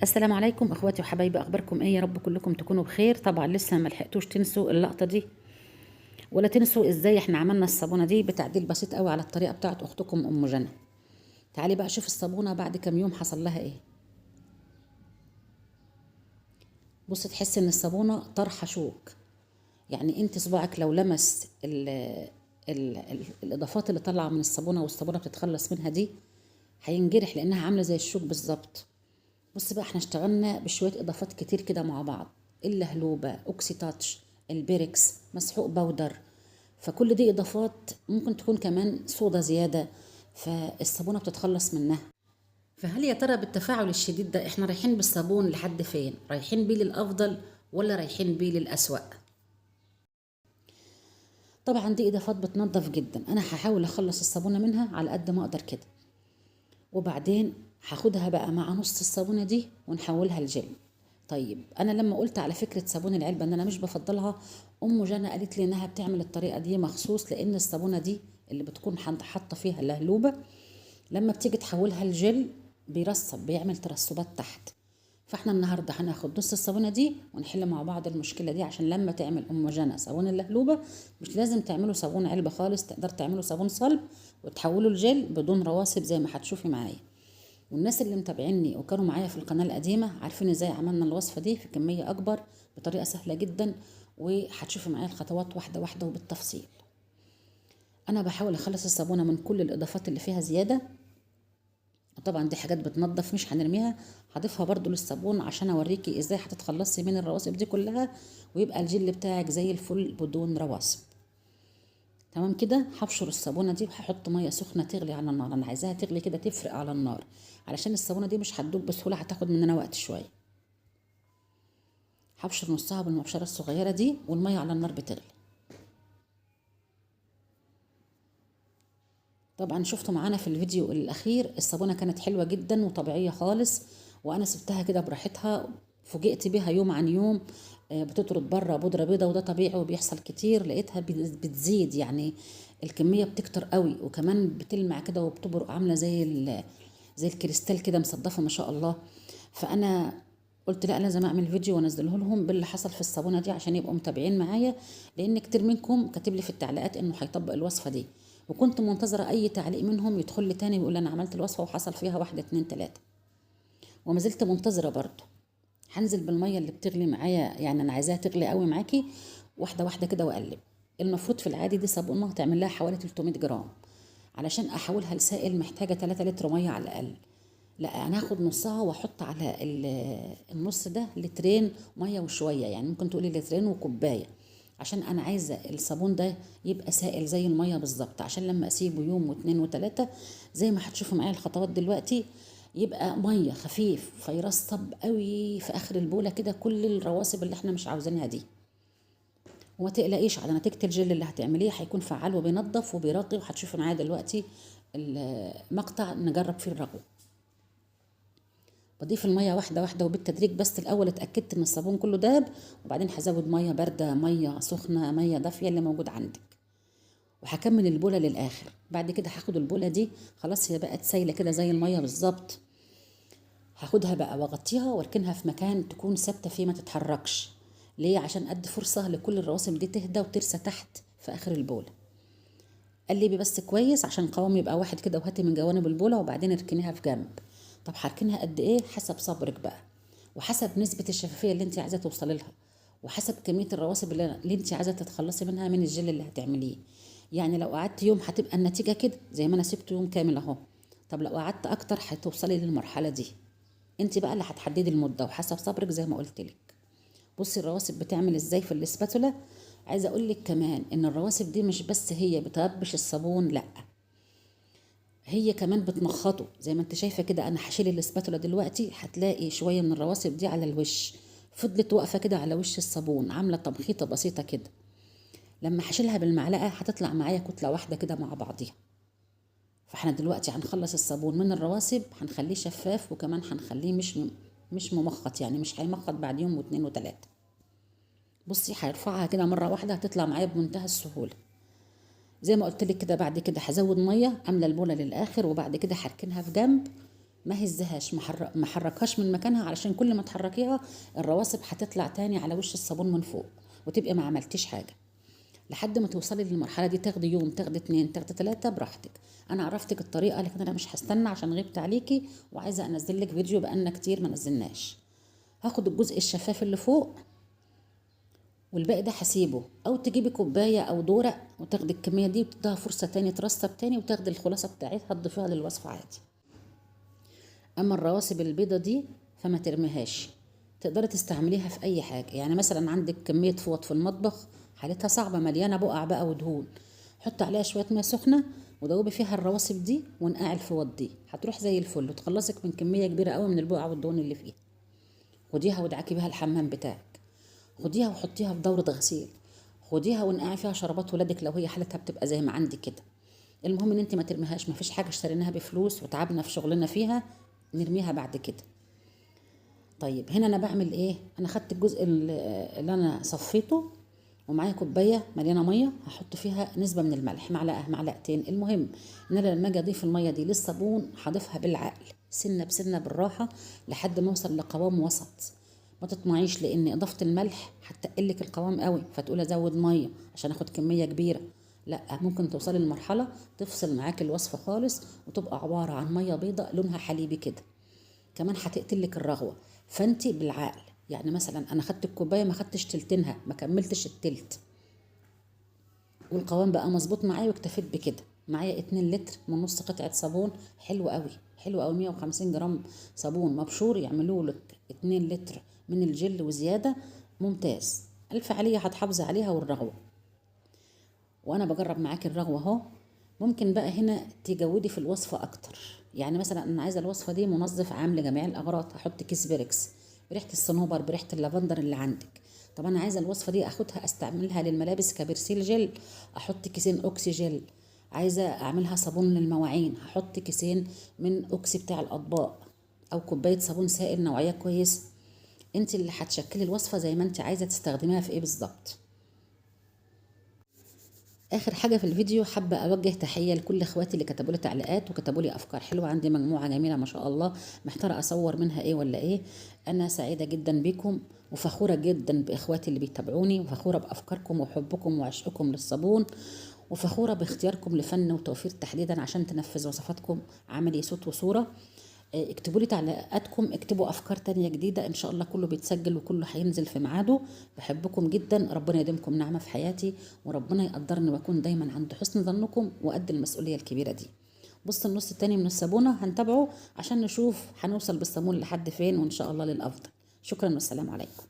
السلام عليكم اخواتي وحبايبي، اخباركم ايه؟ يا رب كلكم تكونوا بخير. طبعا لسه ما لحقتوش تنسوا اللقطه دي ولا تنسوا ازاي احنا عملنا الصابونه دي بتعديل بسيط قوي على الطريقه بتاعت اختكم ام جنى. تعالي بقى شوف الصابونه بعد كام يوم حصل لها ايه. بص تحس ان الصابونه طرحه شوك، يعني انت صباعك لو لمس الاضافات اللي طالعه من الصابونه والصابونه بتتخلص منها دي هينجرح لانها عامله زي الشوك بالظبط. بص بقى احنا اشتغلنا بشوية اضافات كتير كده مع بعض، اللهلوبة، اوكسي تاتش، البيركس، مسحوق باودر. فكل دي اضافات ممكن تكون كمان صودا زيادة، فالصابونة بتتخلص منها. فهل يا ترى بالتفاعل الشديد ده احنا رايحين بالصابون لحد فين؟ رايحين بيه للافضل ولا رايحين بيه للأسوأ؟ طبعا دي اضافات بتنظف جدا، انا هحاول اخلص الصابونة منها على قد ما اقدر كده، وبعدين هاخدها بقى مع نص الصابونة دي ونحولها لجل. طيب انا لما قلت على فكرة صابون العلبة ان انا مش بفضلها، ام جنى قالت لي انها بتعمل الطريقة دي مخصوص لان الصابونة دي اللي بتكون حاطة فيها اللهلوبة لما بتيجي تحولها لجل بيرسب، بيعمل ترسبات تحت. فاحنا النهارده هناخد نص الصابونه دي ونحل مع بعض المشكله دي، عشان لما تعمل ام جنى صابون اللهلوبه مش لازم تعملوا صابون علبه خالص، تقدر تعملوا صابون صلب وتحولوا الجل بدون رواسب زي ما هتشوفي معايا. والناس اللي متابعيني وكانوا معايا في القناه القديمه عارفين ازاي عملنا الوصفه دي في كميه اكبر بطريقه سهله جدا، وهتشوفي معايا الخطوات واحده واحده وبالتفصيل. انا بحاول اخلص الصابونه من كل الاضافات اللي فيها زياده، طبعا دي حاجات بتنضف مش هنرميها، هضيفها برضو للصابون عشان اوريكي ازاي هتتخلصي من الرواسب دي كلها ويبقى الجل بتاعك زي الفل بدون رواسب. تمام كده. هبشر الصابونه دي وهحط ميه سخنه تغلي على النار، انا عايزاها تغلي كده تفرق على النار علشان الصابونه دي مش هتدوب بسهوله، هتاخد مننا وقت شويه. هبشر نصها بالمبشره الصغيره دي والميه على النار بتغلي. طبعا شفتوا معانا في الفيديو الاخير الصابونه كانت حلوه جدا وطبيعيه خالص، وانا سبتها كده براحتها، فوجئت بيها يوم عن يوم بتطرد بره بودره بيضه، وده طبيعي وبيحصل كتير. لقيتها بتزيد، يعني الكميه بتكتر قوي، وكمان بتلمع كده وبتبرق عامله زي الكريستال كده مصدفه ما شاء الله. فانا قلت لا لازم اعمل فيديو وانزله لهم باللي حصل في الصابونه دي عشان يبقوا متابعين معايا، لان كتير منكم كاتب لي في التعليقات انه هيطبق الوصفه دي، وكنت منتظره اي تعليق منهم يدخل لي تاني ويقول انا عملت الوصفه وحصل فيها واحد اتنين تلاته، وما زلت منتظره برضه. هنزل بالميه اللي بتغلي معايا، يعني انا عايزاها تغلي قوي معاكي، واحده واحده كده واقلب. المفروض في العادي دي صابونه تعمل لها حوالي 300 جرام، علشان احولها لسائل محتاجه 3 لتر ميه على الاقل. لا انا هاخد نصها واحط على النص ده لترين ميه وشويه، يعني ممكن تقولي لترين وكوبايه، عشان انا عايزه الصابون ده يبقى سائل زي الميه بالظبط، عشان لما اسيبه يوم واتنين وتلاته زي ما هتشوفوا معايا الخطوات دلوقتي يبقى ميه خفيف فيرصب قوي في اخر البوله كده كل الرواسب اللي احنا مش عاوزينها دي. وما تقلقيش على نتيجه الجل اللي هتعمليه، هيكون فعال وبينظف وبيرطب، وهتشوفي معايا دلوقتي المقطع نجرب فيه الرغوه. بضيف الميه واحده واحده وبالتدريج، بس الاول اتاكدت ان الصابون كله داب، وبعدين هزود ميه بارده، ميه سخنه، ميه دافيه اللي موجود عندك، وهكمل البوله للاخر. بعد كده هاخد البوله دي خلاص هي بقت سايله كده زي الميه بالظبط، هاخدها بقى واغطيها واركنها في مكان تكون ثابته فيه ما تتحركش. ليه؟ عشان ادي فرصه لكل الرواسب دي تهدى وترسى تحت في اخر البوله. قلبي بس كويس عشان القوام يبقى واحد كده، وهاتي من جوانب البوله وبعدين اركنيها في جنب. طب هركنها قد ايه؟ حسب صبرك بقى، وحسب نسبة الشفافية اللي انت عايزة توصلي لها، وحسب كمية الرواسب اللي انت عايزة تتخلصي منها من الجل اللي هتعمليه. يعني لو قعدت يوم هتبقى النتيجة كده زي ما انا سبت يوم كامل اهو. طب لو قعدت اكتر هتوصلي للمرحلة دي، انت بقى اللي هتحددي المدة وحسب صبرك زي ما قلت لك. بصي الرواسب بتعمل ازاي في الاسباتولا. عايزه اقول لك كمان ان الرواسب دي مش بس هي بتربش الصابون، لا هي كمان بتمخطه. زي ما انت شايفه كده، انا هشيل الاسباتولا دلوقتي هتلاقي شويه من الرواسب دي على الوش، فضلت واقفه كده على وش الصابون عامله تمخيطه بسيطه كده. لما هشيلها بالمعلقه هتطلع معايا كتله واحده كده مع بعضيها. فاحنا دلوقتي هنخلص الصابون من الرواسب، هنخليه شفاف، وكمان هنخليه مش ممخط، يعني مش هيمخط بعد يوم واتنين وتلاته. بصي هيرفعها كده مره واحده هتطلع معايا بمنتهى السهوله. زي ما قلت لك كده، بعد كده هزود ميه املى البوله للاخر، وبعد كده هركنها في جنب ما هزهاش، ما حركهاش من مكانها، علشان كل ما تحركيها الرواسب هتطلع تاني على وش الصابون من فوق وتبقى ما عملتيش حاجه. لحد ما توصلي للمرحله دي تاخدي يوم، تاخدي 2، تاخدي 3 براحتك. انا عرفتك الطريقه، لكن انا مش هستنى عشان غبت عليكي وعايزه انزل لك فيديو بقالنا كتير ما نزلناش. هاخد الجزء الشفاف اللي فوق والباقي ده هسيبه، او تجيبي كوبايه او دورق وتاخدي الكميه دي وتديها فرصه تاني ترسب تاني، وتاخدي الخلاصه بتاعتها تضيفيها للوصفه عادي. اما الرواسب البيضه دي فما ترميهاش، تقدري تستعمليها في اي حاجه. يعني مثلا عندك كميه فوط في المطبخ حالتها صعبه مليانه بقع بقى ودهون، حط عليها شويه ميه سخنه ودوبي فيها الرواسب دي ونقعي الفوط دي، هتروح زي الفل وتخلصك من كميه كبيره قوي من البقع والدهون اللي فيها. خديها وادعكي بيها الحمام بتاعك، خديها وحطيها في دورة غسيل، خديها ونقعي فيها شربات ولادك لو هي حالتها بتبقى زي ما عندي كده. المهم ان انت ما ترميهاش، ما فيش حاجه اشتريناها بفلوس وتعبنا في شغلنا فيها نرميها بعد كده. طيب هنا انا بعمل ايه؟ انا خدت الجزء اللي انا صفيته ومعايا كوبايه مليانه ميه، هحط فيها نسبه من الملح، معلقه معلقتين. المهم ان انا لما اجي اضيف الميه دي للصابون هضيفها بالعقل، سنه بسنه بالراحه لحد ما اوصل لقوام وسط. ما تطمعيش، لان اضافه الملح هتقلك القوام قوي فتقول ازود ميه عشان اخد كميه كبيره. لا، ممكن توصلي لمرحله تفصل معاك الوصفه خالص وتبقى عباره عن ميه بيضه لونها حليبي كده، كمان هتقتلك الرغوه. فانت بالعقل، يعني مثلا انا خدت الكوبايه ما خدتش تلتينها، ما كملتش التلت، والقوام بقى مظبوط معايا واكتفيت بكده. معايا 2 لتر من نص قطعه صابون، حلو قوي حلو قوي، 150 جرام صابون مبشور يعملوا لك 2 لتر من الجل وزياده، ممتاز. الف عليا هتحافظي عليها والرغوه. وانا بجرب معاكي الرغوه اهو. ممكن بقى هنا تجودي في الوصفه اكتر، يعني مثلا انا عايزه الوصفه دي منظف عام لجميع الاغراض، هحط كيس بريكس بريحه الصنوبر بريحه اللافندر اللي عندك. طب انا عايزه الوصفه دي اخدها استعملها للملابس كبرسيل جل، احط كيسين اوكسي جل. عايزه اعملها صابون للمواعين، هحط كيسين من اوكسي بتاع الاطباق، او كوبايه صابون سائل نوعيه كويسه. انت اللي هتشكلي الوصفه زي ما انت عايزه تستخدميها في ايه بالظبط. اخر حاجه في الفيديو، حابه اوجه تحيه لكل اخواتي اللي كتبوا لي تعليقات وكتبوا لي افكار حلوه. عندي مجموعه جميله ما شاء الله، محتاره اصور منها ايه ولا ايه. انا سعيده جدا بكم وفخوره جدا باخواتي اللي بيتابعوني، وفخوره بافكاركم وحبكم وعشقكم للصابون، وفخوره باختياركم لفن وتوفير تحديدا عشان تنفذ وصفاتكم عملي صوت وصوره. اكتبوا لي تعليقاتكم، اكتبوا افكار تانية جديدة، ان شاء الله كله بيتسجل وكله هينزل في ميعاده. بحبكم جدا، ربنا يديمكم نعمة في حياتي، وربنا يقدرني واكون دايما عند حسن ظنكم وقد المسؤولية الكبيرة دي. بص النص التاني من الصابونة هنتابعه عشان نشوف هنوصل بالصابون لحد فين، وان شاء الله للافضل. شكرا والسلام عليكم.